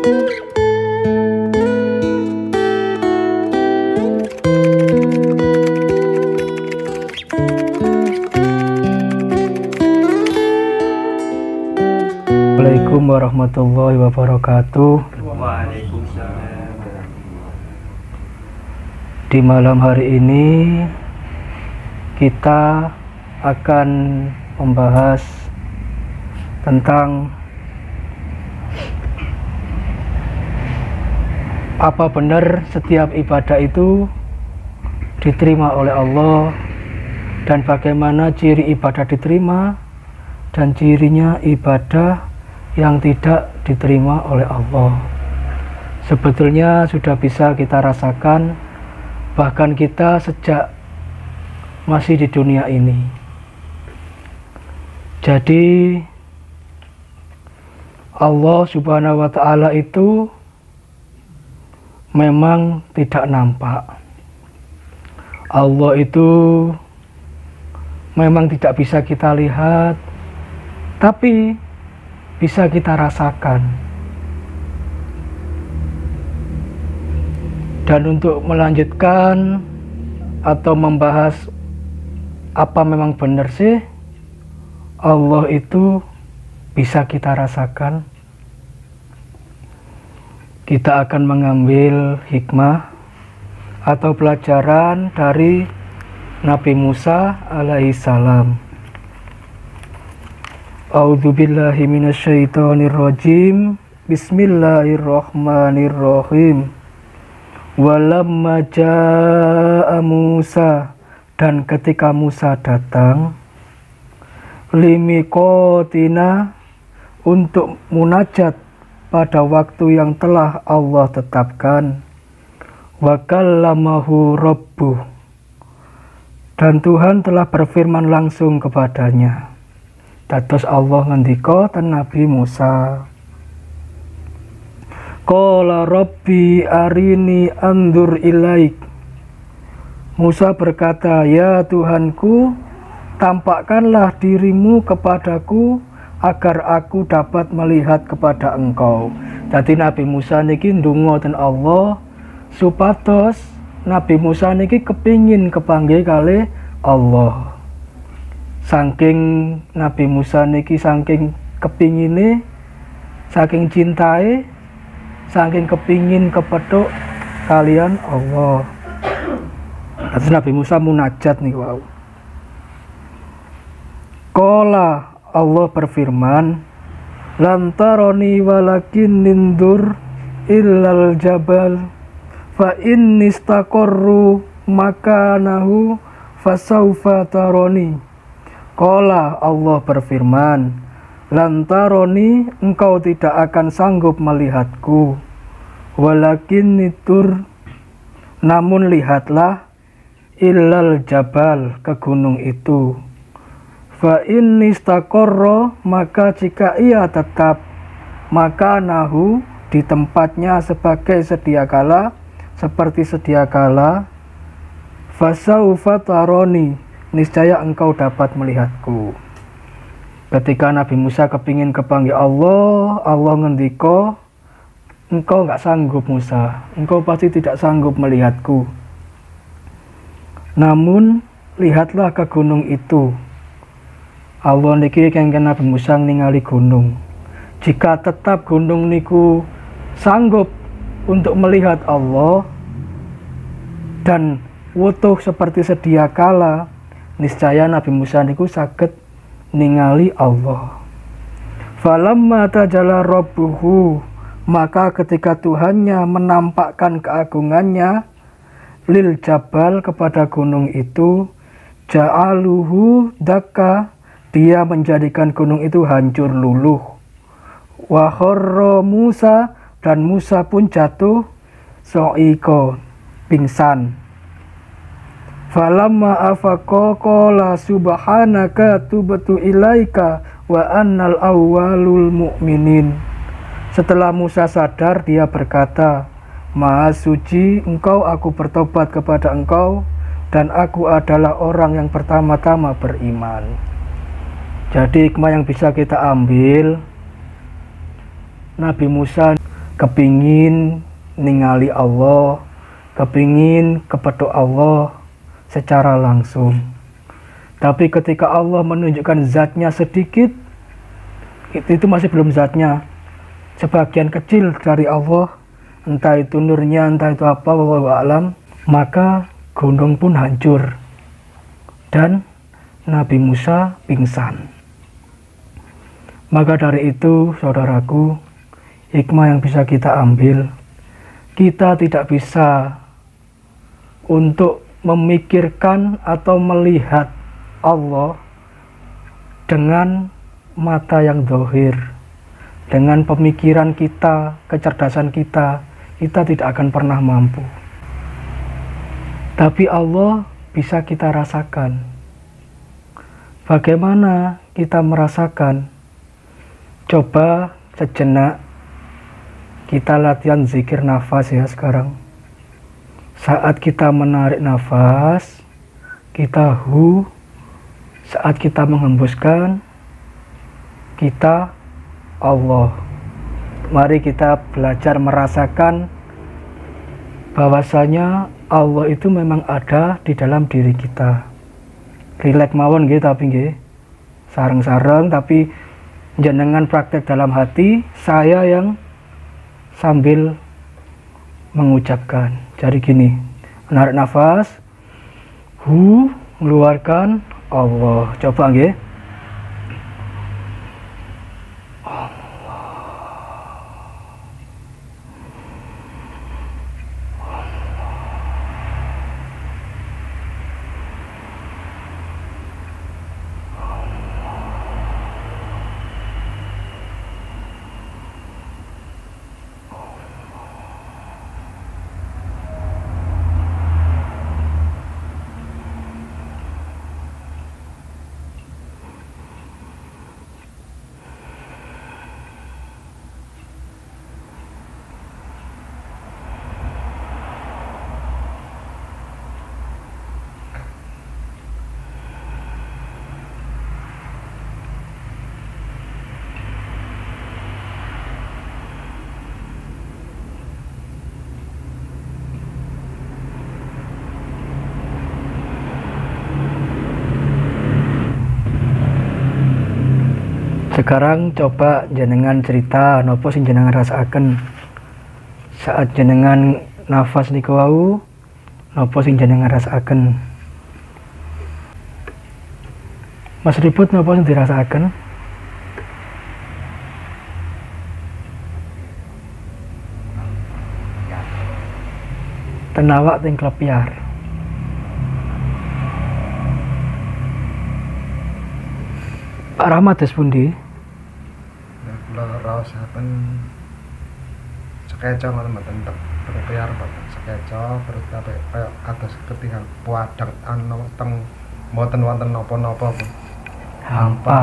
Assalamualaikum warahmatullahi wabarakatuh. Waalaikumsalam. Di malam hari ini kita akan membahas tentang apa benar setiap ibadah itu diterima oleh Allah, dan bagaimana ciri ibadah diterima dan cirinya ibadah yang tidak diterima oleh Allah. Sebetulnya sudah bisa kita rasakan, bahkan kita sejak masih di dunia ini. Jadi Allah Subhanahu wa Ta'ala itu memang tidak nampak. Allah itu memang tidak bisa kita lihat, tapi bisa kita rasakan. Dan untuk melanjutkan atau membahas apa memang benar sih Allah itu bisa kita rasakan, kita akan mengambil hikmah atau pelajaran dari Nabi Musa alaihissalam. A'udzubillahi minasyaitonirrajim. Bismillahirrahmanirrahim. Walamma jaa Musa, dan ketika Musa datang, limiqotina, untuk munajat pada waktu yang telah Allah tetapkan, wa kallamahu rabbuh, dan Tuhan telah berfirman langsung kepadanya. Dados Allah ngendika ten Nabi Musa, qala rabbi arini andur ilaik. Musa berkata, ya Tuhanku, tampakkanlah dirimu kepadaku agar aku dapat melihat kepada engkau. Jadi Nabi Musa niki ndonga ten Allah supados Nabi Musa niki kepingin kepanggih kalih Allah. Saking Nabi Musa niki saking kepingine, saking cintai, saking kepingin kepethuk kalian Allah. Terus Nabi Musa munajat nih, wow. Qala, Allah berfirman, lantaroni walakin nindur illal jabal fa innistaqarru makanahu fasaufa taroni. Qala, Allah berfirman, lantaroni, engkau tidak akan sanggup melihatku, walakin nitur, namun lihatlah, illal jabal, ke gunung itu, fa innistaqarra, maka jika ia tetap, maka nahu, di tempatnya sebagai sedia kala, seperti sedia kala, fasaufa taroni, niscaya engkau dapat melihatku. Ketika Nabi Musa kepingin kepanggih Allah, Allah ngendika, engkau nggak sanggup Musa, engkau pasti tidak sanggup melihatku. Namun lihatlah ke gunung itu. Allah niki kengken Nabi Musa ningali gunung. Jika tetap gunung niku sanggup untuk melihat Allah dan wutuh seperti sedia kala, niscaya Nabi Musa niku saged ningali Allah. Falamma tajalla rabbuhu, maka ketika Tuhannya menampakkan keagungannya, lil jabal, kepada gunung itu, ja'aluhu dakka, dia menjadikan gunung itu hancur luluh. Wa kharra Musa, dan Musa pun jatuh so'iko, pingsan. Falamma afaqa qala subhanaka tubtu ilaika wa annal awwalul mu'minin. Setelah Musa sadar, dia berkata, Maha suci engkau, aku bertobat kepada engkau, dan aku adalah orang yang pertama-tama beriman. Jadi hikmah yang bisa kita ambil, Nabi Musa kepingin ningali Allah, kepingin kepada Allah secara langsung. Tapi ketika Allah menunjukkan zatnya sedikit, itu masih belum zatnya, sebagian kecil dari Allah, entah itu nurnya, entah itu apa, wallahu a'lam, maka gunung pun hancur dan Nabi Musa pingsan. Maka dari itu, saudaraku, hikmah yang bisa kita ambil, kita tidak bisa untuk memikirkan atau melihat Allah dengan mata yang zahir, dengan pemikiran kita, kecerdasan kita tidak akan pernah mampu. Tapi Allah bisa kita rasakan. Bagaimana kita merasakan? Coba sejenak kita latihan zikir nafas ya sekarang. Saat kita menarik nafas, kita hu. Saat kita menghembuskan, kita Allah. Mari kita belajar merasakan bahwasanya Allah itu memang ada di dalam diri kita. Rileks mawon nggih, tapi nggih sareng-sareng, tapi jenengan praktek dalam hati, saya yang sambil mengucapkan. Jadi gini, menarik nafas, hu, mengeluarkan Allah. Coba nggih. Sekarang coba jenengan cerita nopo sing jenengan rasaken saat jenengan nafas niku wau, nopo sing jenengan rasaken. Mas Ribut, nopo sing dirasaken? Tenawak ting klepiar. Pak Rahmat des pundi? Rasaken sekeco ngoten mboten terpiar mboten sekeco terus kaya atus ketingal puadang ana teng mboten wonten napa-napa Hampa.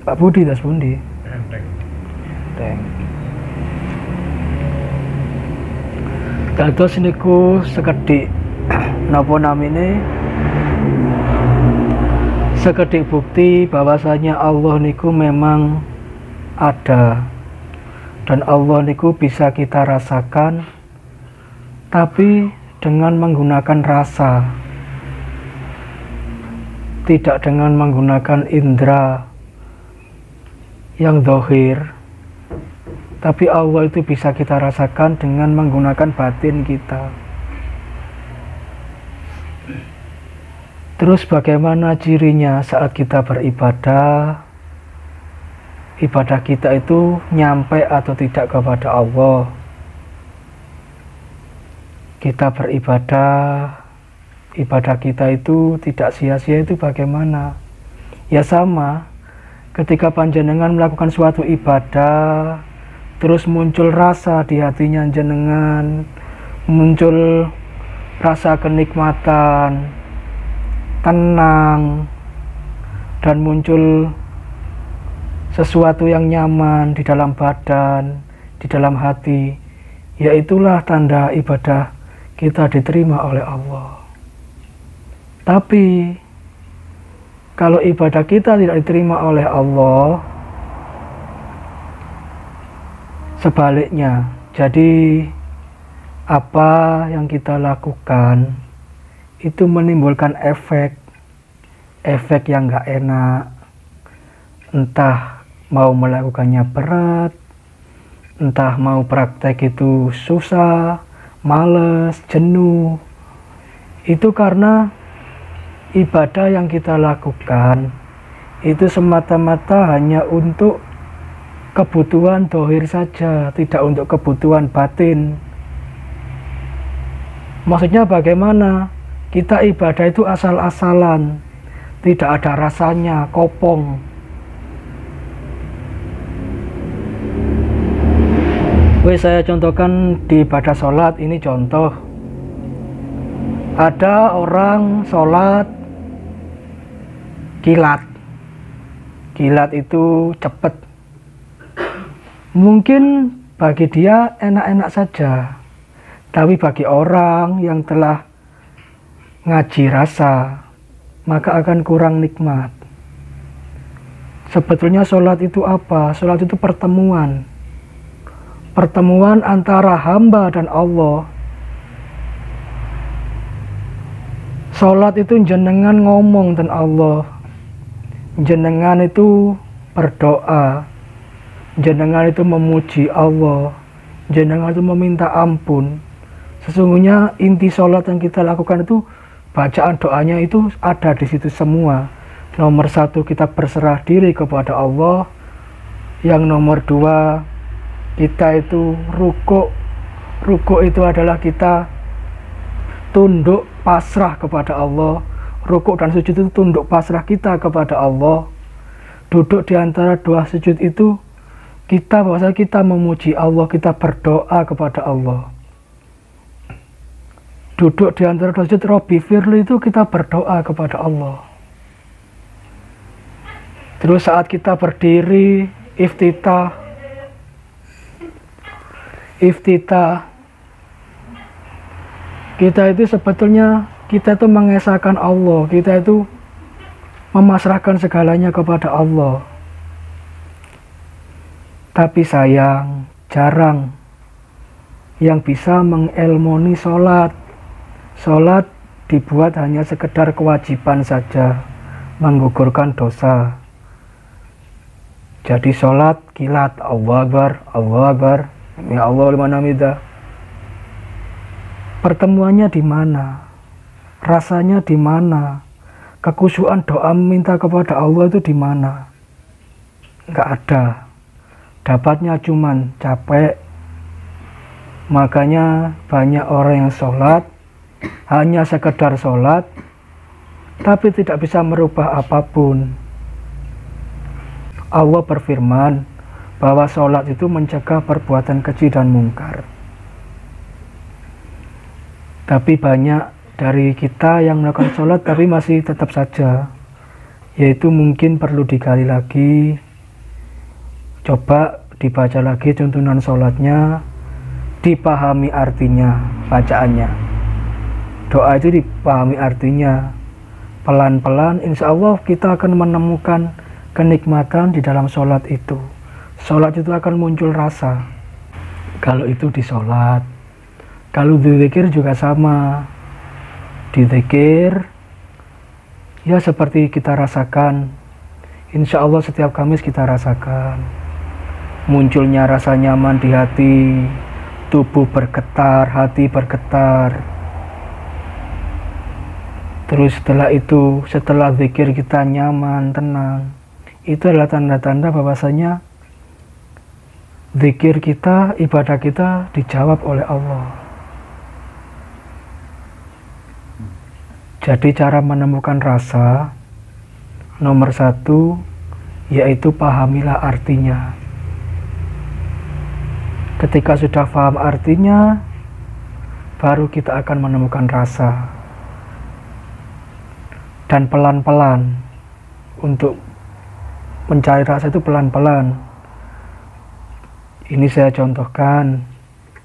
Pak Budi das pundi? Enteng. Dados niku sekedhik napa namine? Sekedhik bukti bahwasanya Allah niku memang ada dan Allah niku bisa kita rasakan, tapi dengan menggunakan rasa, tidak dengan menggunakan indera yang zahir, tapi Allah itu bisa kita rasakan dengan menggunakan batin kita. Terus bagaimana cirinya saat kita beribadah? Ibadah kita itu nyampe atau tidak kepada Allah? Kita beribadah, ibadah kita itu tidak sia-sia itu bagaimana? Ya sama, ketika panjenengan melakukan suatu ibadah, terus muncul rasa di hatinya jenengan, muncul rasa kenikmatan, tenang, dan muncul sesuatu yang nyaman di dalam badan, di dalam hati, yaitulah tanda ibadah kita diterima oleh Allah. Tapi kalau ibadah kita tidak diterima oleh Allah, sebaliknya. Jadi apa yang kita lakukan itu menimbulkan efek yang gak enak, entah mau melakukannya berat, entah mau praktek itu susah, males, jenuh. Itu karena ibadah yang kita lakukan itu semata-mata hanya untuk kebutuhan dohir saja, tidak untuk kebutuhan batin. Maksudnya bagaimana? Kita ibadah itu asal-asalan, tidak ada rasanya, kopong. Saya contohkan di ibadah sholat, ini contoh. Ada orang sholat kilat. Kilat itu cepat. Mungkin bagi dia enak-enak saja. Tapi bagi orang yang telah ngaji rasa, maka akan kurang nikmat. Sebetulnya sholat itu apa? Sholat itu pertemuan. Pertemuan antara hamba dan Allah. Sholat itu jenengan ngomong dan Allah. Jenengan itu berdoa. Jenengan itu memuji Allah. Jenengan itu meminta ampun. Sesungguhnya inti sholat yang kita lakukan itu, bacaan doanya itu ada di situ semua. Nomor satu, kita berserah diri kepada Allah. Yang nomor dua, kita itu rukuk. Rukuk itu adalah kita tunduk pasrah kepada Allah. Rukuk dan sujud itu tunduk pasrah kita kepada Allah. Duduk di antara dua sujud itu, bahwasanya kita memuji Allah, kita berdoa kepada Allah. Duduk di antara dua sujud Robbi Firli itu kita berdoa kepada Allah. Terus saat kita berdiri iftitah, kita itu sebetulnya kita itu mengesahkan Allah, kita itu memasrahkan segalanya kepada Allah. Tapi sayang, jarang yang bisa mengelmoni sholat. Sholat dibuat hanya sekedar kewajiban saja, menggugurkan dosa. Jadi sholat kilat, Allahu Akbar, Allahu Akbar, ya Allah liman hamidah. Pertemuannya di mana? Rasanya di mana? Kekhusyuan doa minta kepada Allah itu di mana? Enggak ada. Dapatnya cuman capek. Makanya banyak orang yang sholat hanya sekedar sholat, tapi tidak bisa merubah apapun. Allah berfirman bahwa sholat itu mencegah perbuatan keji dan mungkar. Tapi banyak dari kita yang melakukan sholat tapi masih tetap saja, yaitu mungkin perlu digali lagi. Coba dibaca lagi tuntunan sholatnya, dipahami artinya, bacaannya. Doa itu dipahami artinya. Pelan-pelan insya Allah kita akan menemukan kenikmatan di dalam sholat itu. Sholat itu akan muncul rasa. Kalau itu di sholat. Kalau di zikir juga sama. Di zikir ya seperti kita rasakan. Insya Allah setiap Kamis kita rasakan munculnya rasa nyaman di hati, tubuh bergetar, hati bergetar. Terus setelah zikir kita nyaman, tenang. Itu adalah tanda-tanda bahwasanya zikir kita, ibadah kita dijawab oleh Allah. Jadi cara menemukan rasa, nomor satu, yaitu pahamilah artinya. Ketika sudah paham artinya, baru kita akan menemukan rasa. Dan pelan-pelan, untuk mencari rasa itu pelan-pelan. Ini saya contohkan,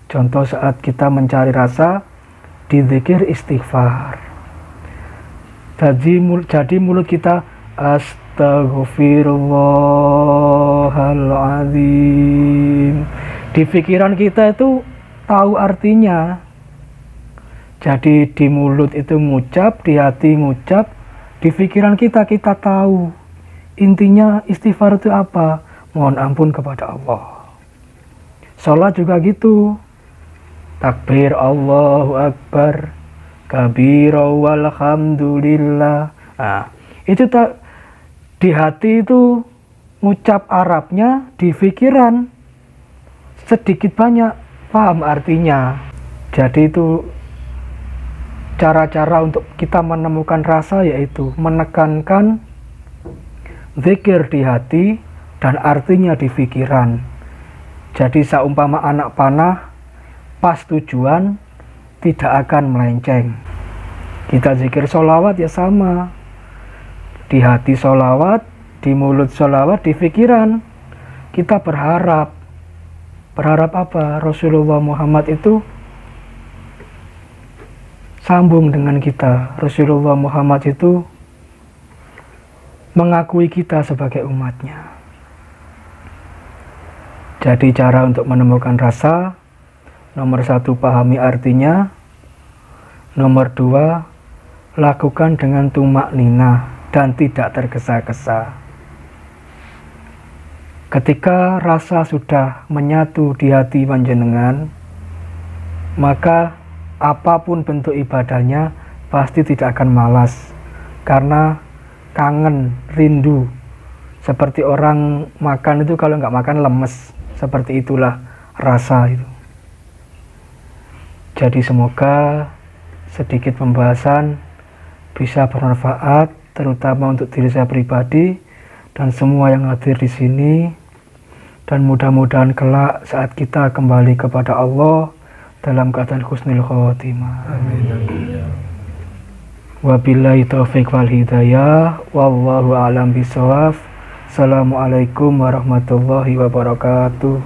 contoh saat kita mencari rasa di zikir istighfar. Jadi mulut kita astaghfirullahaladzim, Di pikiran kita itu tahu artinya. Jadi di mulut itu ngucap, di hati ngucap, di pikiran kita tahu. Intinya istighfar itu apa? Mohon ampun kepada Allah. Sholat juga gitu. Takbir Allahu Akbar, kabira walhamdulillah. Nah, itu tak di hati itu ngucap Arabnya, di pikiran sedikit banyak paham artinya. Jadi itu cara-cara untuk kita menemukan rasa, yaitu menekankan zikir di hati dan artinya di pikiran. Jadi seumpama anak panah, pas tujuan tidak akan melenceng. Kita zikir sholawat ya sama, di hati sholawat, di mulut sholawat, di pikiran kita berharap apa? Rasulullah Muhammad itu sambung dengan kita. Rasulullah Muhammad itu mengakui kita sebagai umatnya. Jadi cara untuk menemukan rasa, nomor 1 pahami artinya, nomor 2 lakukan dengan tumak ninah dan tidak tergesa-gesa. Ketika rasa sudah menyatu di hati panjenengan, maka apapun bentuk ibadahnya pasti tidak akan malas, karena kangen, rindu. Seperti orang makan itu, kalau nggak makan lemes. Seperti itulah rasa itu. Jadi semoga sedikit pembahasan bisa bermanfaat, terutama untuk diri saya pribadi dan semua yang hadir di sini, dan mudah-mudahan kelak saat kita kembali kepada Allah dalam keadaan husnul khotimah. Amin. Wabillahi taufiq wal hidayah, wallahu a'lam bishawab. Assalamualaikum warahmatullahi wabarakatuh.